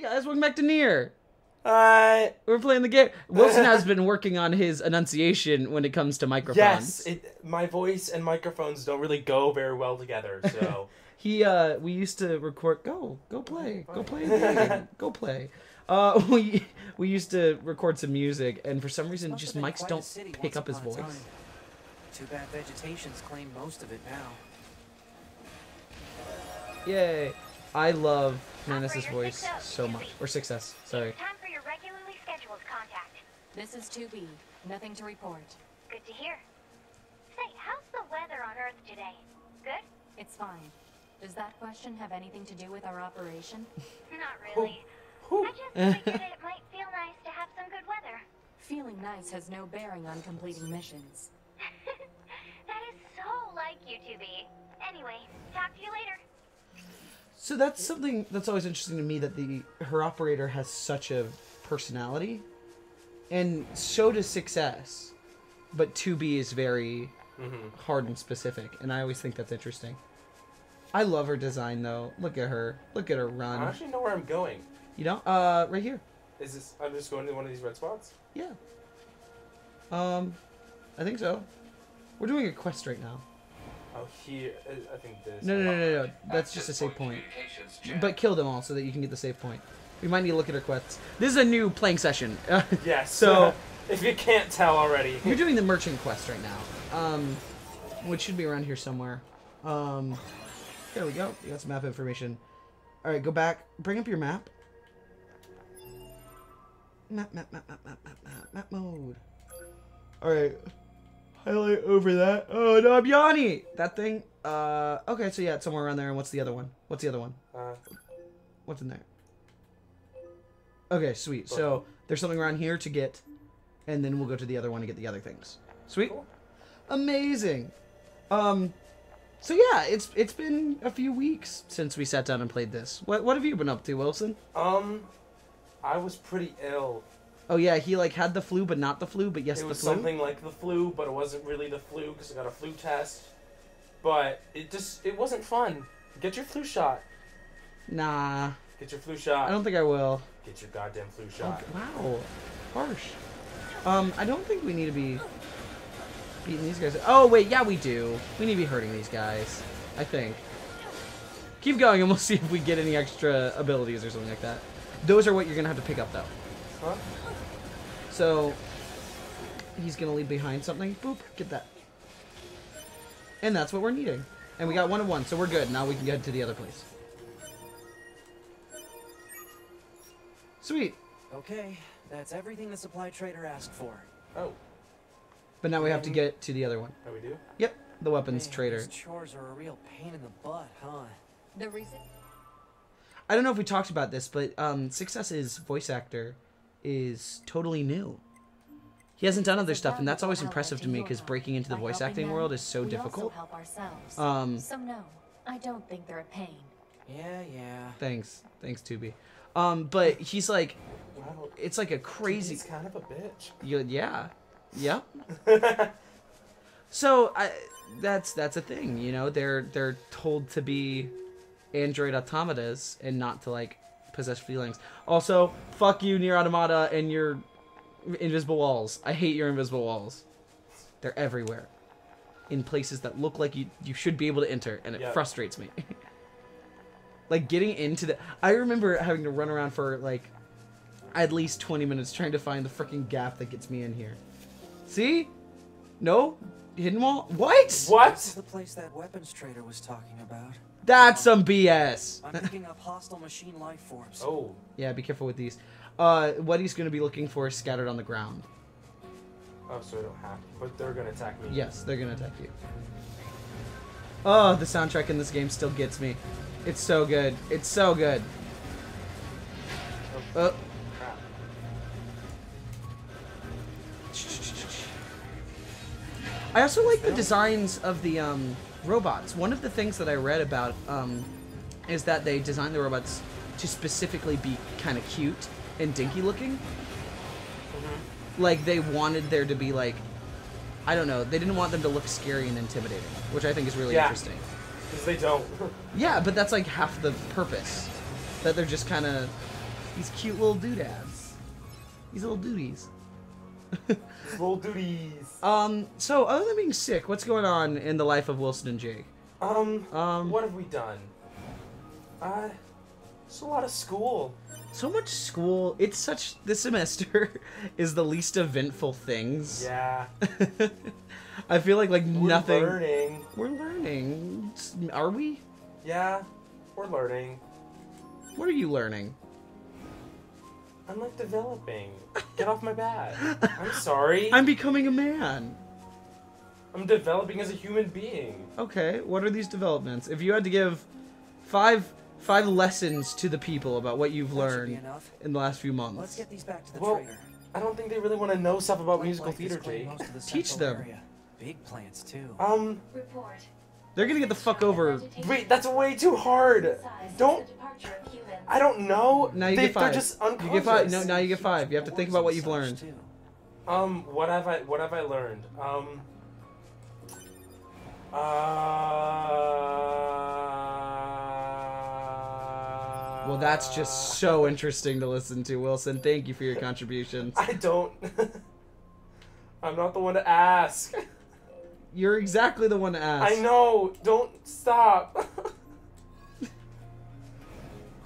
guys, welcome back to Nier. We're playing the game. Wilson has been working on his enunciation when it comes to microphones. Yes, my voice and microphones don't really go very well together, so... We used to record... Go play. Go play a game. Go play. We used to record some music, and for some reason, just mics don't pick up his voice. Too bad vegetation's claimed most of it now. Yay. I love Manus' voice so much. Or Success, sorry. It's time for your regularly scheduled contact. This is 2B. Nothing to report. Good to hear. Say, how's the weather on Earth today? Good? It's fine. Does that question have anything to do with our operation? Not really. I just figured it might feel nice to have some good weather. Feeling nice has no bearing on completing missions. That is so like you to be. Anyway, talk to you later. So that's something that's always interesting to me, that her operator has such a personality, and so does Success, but 2B is very hard and specific, and I always think that's interesting. I love her design though. Look at her run. I actually know where I'm going. You know, right here. Is this? I'm just going to one of these red spots. Yeah. I think so. We're doing a quest right now. Oh, here. I think this. No. That's just a save point. But kill them all so that you can get the save point. We might need to look at our quests. This is a new playing session. Yes. So, if you can't tell already. You're doing the merchant quest right now. Which should be around here somewhere. There we go. You got some map information. All right, go back. Bring up your map. Map mode. All right. Highlight over that. Oh, no, I'm Yanni! That thing. Okay, so yeah, it's somewhere around there. And what's the other one? What's the other one? What's in there? Okay, sweet. So there's something around here to get, and then we'll go to the other one to get the other things. Sweet. Cool. Amazing. So yeah, it's been a few weeks since we sat down and played this. What have you been up to, Wilson? I was pretty ill. Oh yeah, he like had the flu, but not the flu, but yes, the flu. It was something like the flu, but it wasn't really the flu because I got a flu test. But it wasn't fun. Get your flu shot. Nah. Get your flu shot. I don't think I will. Get your goddamn flu shot. Oh, wow. Harsh. I don't think we need to be beating these guys. Oh wait, yeah we do. We need to be hurting these guys, I think. Keep going and we'll see if we get any extra abilities or something like that. Those are what you're gonna have to pick up though. Huh? So, he's going to leave behind something. Boop, get that. And that's what we're needing. And we got 1 of 1, so we're good. Now we can get to the other place. Sweet. Okay, that's everything the supply trader asked for. Oh. But now we have to get to the other one. Oh, we do? Yep, the weapons Man, trader. These chores are a real pain in the butt, huh? The reason... I don't know if we talked about this, but Success's voice actor is totally new. He hasn't done other stuff, and that's always impressive to me because breaking into the voice acting world is so difficult. We also help ourselves. So no, I don't think they're a pain. Yeah. Thanks, Tubi. But he's like, wow, it's like a crazy. He's kind of a bitch. Yeah. So that's a thing, you know. They're told to be android automatas and not to like possess feelings. Also, fuck you, Nier Automata, and your invisible walls. I hate your invisible walls. They're everywhere, in places that look like you should be able to enter, and it frustrates me. Like getting into the. I remember having to run around for like at least 20 minutes trying to find the freaking gap that gets me in here. See? No? Hidden wall? What? This is the place that weapons trader was talking about. That's some BS. I'm picking up hostile machine life forms. Oh. Yeah, be careful with these. What he's going to be looking for is scattered on the ground. Oh, so I don't have to. But they're going to attack me. Yes, they're going to attack you. Oh, the soundtrack in this game still gets me. It's so good. It's so good. Oh. Crap. I also like the designs of the robots. One of the things that I read about is that they designed the robots to specifically be kind of cute and dinky looking. Like they wanted there to be like, I don't know, they didn't want them to look scary and intimidating, which I think is really interesting. Because they don't. Yeah, but that's like half the purpose. That they're just kind of These cute little doodads. These little duties. Little duties. So other than being sick, what's going on in the life of Wilson and Jake? What have we done? It's a lot of school. So much school. It's such... This semester is the least eventful things. Yeah. I feel like nothing... We're learning. We're learning. Are we? Yeah, we're learning. What are you learning? I'm like developing. Get off my back. I'm sorry. I'm becoming a man. I'm developing as a human being. Okay, what are these developments? If you had to give five lessons to the people about what you've learned in the last few months. Let's get these back to the Well, trader. I don't think they really want to know stuff about musical Like theater, this claim Jake. most of the Teach central them. area. Big plants too. Report. They're gonna get the fuck over. Wait, that's way too hard. Don't. I don't know. Now you get 5. They're just unconscious. You get 5. No, now you get 5. You have to think about what you've learned. What have I learned? Well, that's just so interesting to listen to, Wilson. Thank you for your contributions. I don't. I'm not the one to ask. You're exactly the one to ask. I know. Don't stop.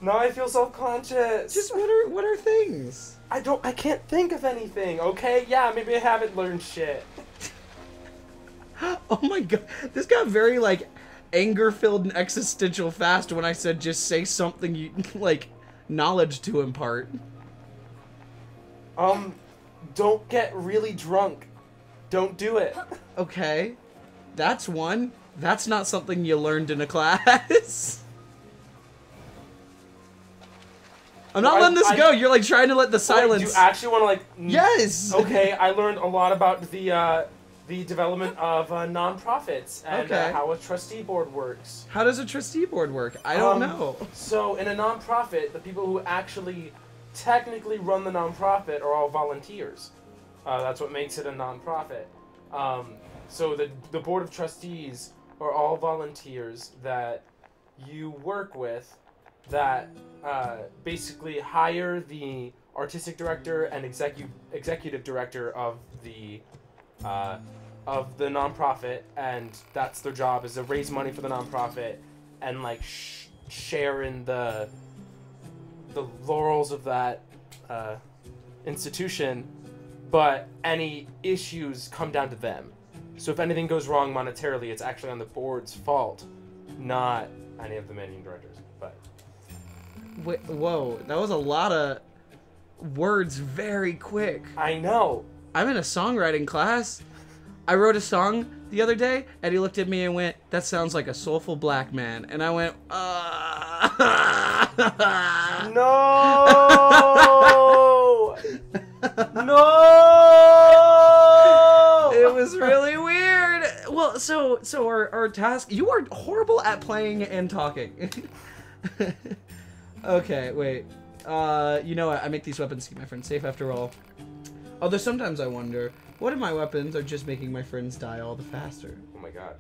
Now I feel self-conscious. Just what are things? I can't think of anything. Okay, yeah, maybe I haven't learned shit. Oh my god, this got very like anger-filled and existential fast when I said just say something you like knowledge to impart. Don't get really drunk. Don't do it. Okay, that's one. That's not something you learned in a class. I'm not letting this go. You're like trying to let the silence. Do you actually want to like? Yes. Okay, I learned a lot about the development of nonprofits and how a trustee board works. How does a trustee board work? I don't know. So in a nonprofit, the people who actually technically run the nonprofit are all volunteers. That's what makes it a nonprofit. So the board of trustees are all volunteers that you work with that basically hire the artistic director and executive director of the nonprofit, and that's their job, is to raise money for the nonprofit and like share in the laurels of that institution. But any issues come down to them. So if anything goes wrong monetarily, it's actually on the board's fault, not any of the managing directors. But Wait, whoa, that was a lot of words very quick. I know. I'm in a songwriting class. I wrote a song the other day, and he looked at me and went, "That sounds like a soulful black man." And I went, No! No! It was really weird. Well, so our task. You are horrible at playing and talking. Okay, wait. You know what? I make these weapons to keep my friends safe after all. Although sometimes I wonder, what if my weapons are just making my friends die all the faster? Oh my god.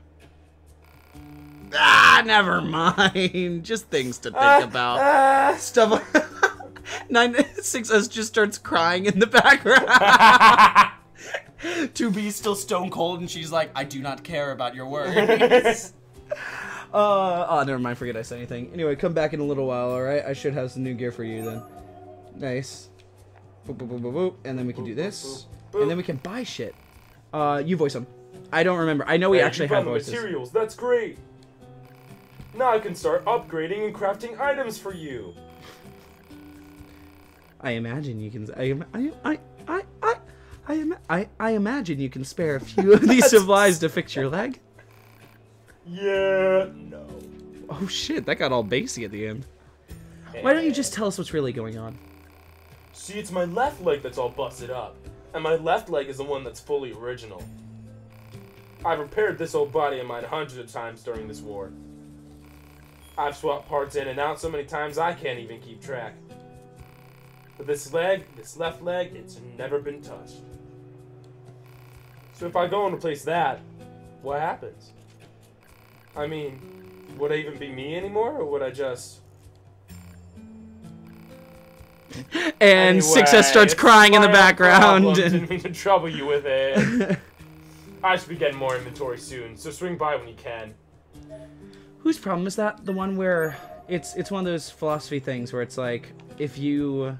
Ah, never mind. Just things to think about. Stuff. 966 just starts crying in the background. 2B still stone cold, and she's like, "I do not care about your words." Oh, never mind. Forget I said anything. Anyway, come back in a little while, alright? I should have some new gear for you then. Nice. Boop, boop, boop, boop, boop. And then we can do this. And then we can buy shit. You voice them. I don't remember. I know we actually have voices. Materials. That's great. Now I can start upgrading and crafting items for you. I imagine you can. I imagine you can spare a few of these supplies to fix your leg. Yeah. No. Oh shit, that got all bassy at the end. Why don't you just tell us what's really going on? See, it's my left leg that's all busted up, and my left leg is the one that's fully original. I've repaired this old body of mine hundreds of times during this war. I've swapped parts in and out so many times I can't even keep track. But this left leg, it's never been touched. So if I go and replace that, what happens? I mean, would I even be me anymore, or would I just... And Success starts crying in the background. Didn't mean to trouble you with it. I should be getting more inventory soon, so swing by when you can. Whose problem is that? The one where it's one of those philosophy things where it's like if you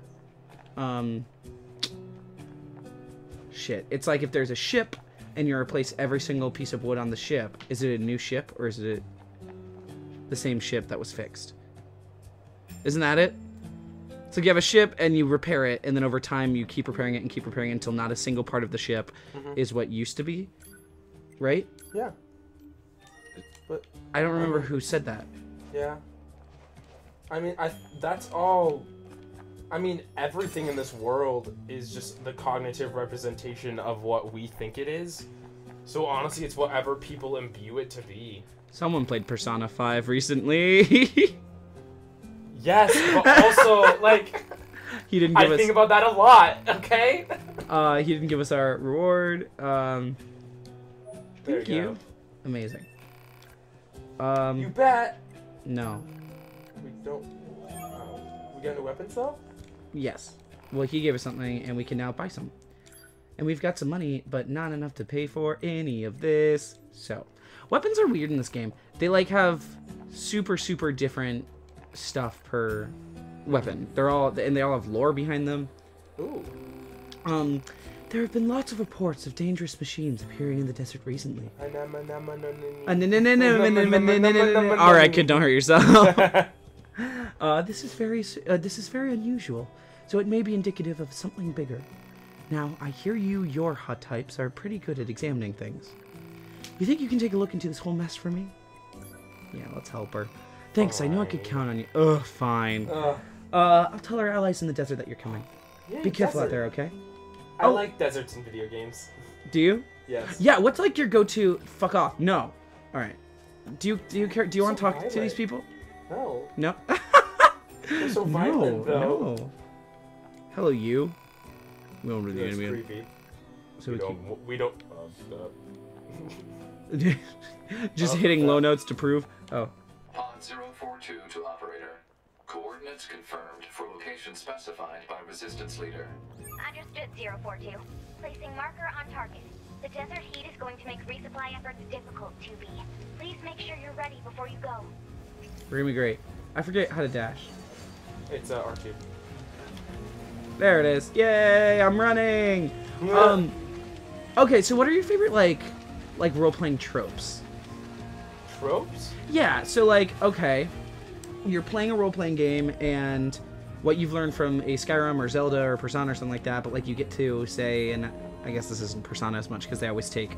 shit. It's like if there's a ship and you replace every single piece of wood on the ship, is it a new ship or is it the same ship that was fixed? Isn't that it? So you have a ship and you repair it, and then over time you keep repairing it and keep repairing it until not a single part of the ship is what used to be, right? Yeah. But I don't remember who said that. yeah. I mean, that's all. I mean, everything in this world is just the cognitive representation of what we think it is. So honestly, it's whatever people imbue it to be. Someone played Persona 5 recently. Yes, but also, like, He didn't give I us. think about that a lot, okay? He didn't give us our reward. There Thank you you. go. Amazing. You bet. No. We don't. We got new weapons though? Yes. Well, he gave us something, and we can now buy some. And we've got some money, but not enough to pay for any of this. So, weapons are weird in this game. They like have super different stuff per weapon. They all have lore behind them. Ooh. There have been lots of reports of dangerous machines appearing in the desert recently. Alright, All right, kid, don't hurt yourself. This is very unusual, so it may be indicative of something bigger. Now, I hear your hot types are pretty good at examining things. You think you can take a look into this whole mess for me? Yeah, let's help her. Thanks, I know I could count on you. Ugh, fine. I'll tell our allies in the desert that you're coming. Yeah, Be careful out desert. there, okay? I like deserts in video games. Do you? Yes. Yeah, what's like your go-to? Fuck off. No. All right. Do you care? Do you want to talk to violent. these people? No. No. They're so violent, though. No. Hello, you. We don't really That's need to creepy. So We don't. just hitting low notes to prove. Oh. Pod 042 to operator. Coordinates confirmed for location specified by resistance leader. Understood, 042. Placing marker on target. The desert heat is going to make resupply efforts difficult, 2B. Please make sure you're ready before you go. We're gonna be great. I forget how to dash. It's R2. There it is. Yay! I'm running. Okay, so what are your favorite like role-playing tropes? Tropes? Yeah. So like, okay, you're playing a role-playing game, and what you've learned from a Skyrim or Zelda or Persona or something like that, but like you get to say, and I guess this isn't Persona as much because they always take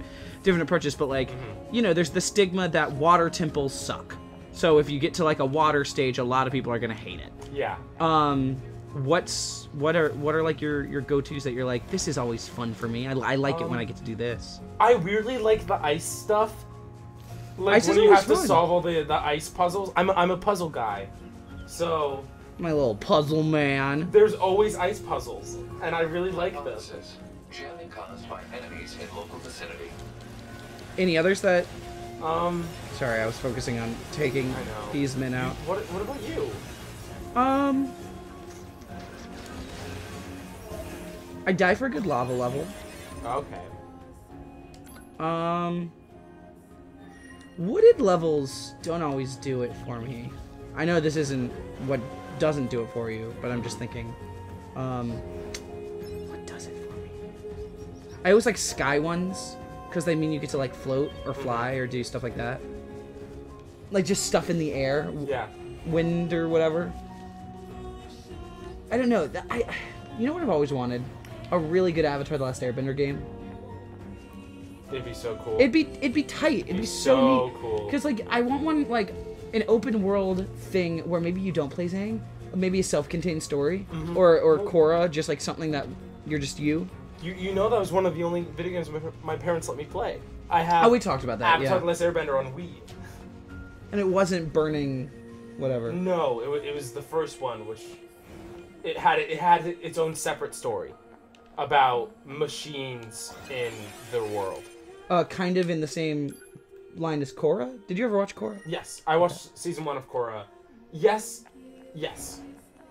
different approaches, but like, you know, there's the stigma that water temples suck. So if you get to like a water stage, a lot of people are gonna hate it. Yeah. What are like your go-tos that you're like, this is always fun for me. I like it when I get to do this. I weirdly like the ice stuff. Like Ice when is you always have to fun. solve all the ice puzzles. I'm a puzzle guy. So My little puzzle man. there's always ice puzzles. And I really like them. Analysis. Jamming caused by enemies in local vicinity. Any others that? Um, Sorry, I was focusing on taking I know. these men out. what about you? I die for a good lava level. Okay. Wooded levels don't always do it for me. I know this isn't what doesn't do it for you, but I'm just thinking, what does it for me? I always like sky ones, because they mean you get to like float or fly or do stuff like that. Like just stuff in the air, Yeah. wind or whatever. I don't know. You know what I've always wanted? A really good Avatar: The Last Airbender game. It'd be so cool. It'd be tight. It'd be so neat. cool. Because like I want one like an open world thing where maybe you don't play Zhang, maybe a self-contained story, or Korra, just like something that you're just you. You know that was one of the only video games my parents let me play. I have. Oh, we talked about that. Avatar: The Yeah. Last Airbender on Wii. And it wasn't burning, whatever. No, it was the first one, which it had its own separate story about machines in the world. Kind of in the same line as Korra. Did you ever watch Korra? Yes, I watched season 1 of Korra. Yes.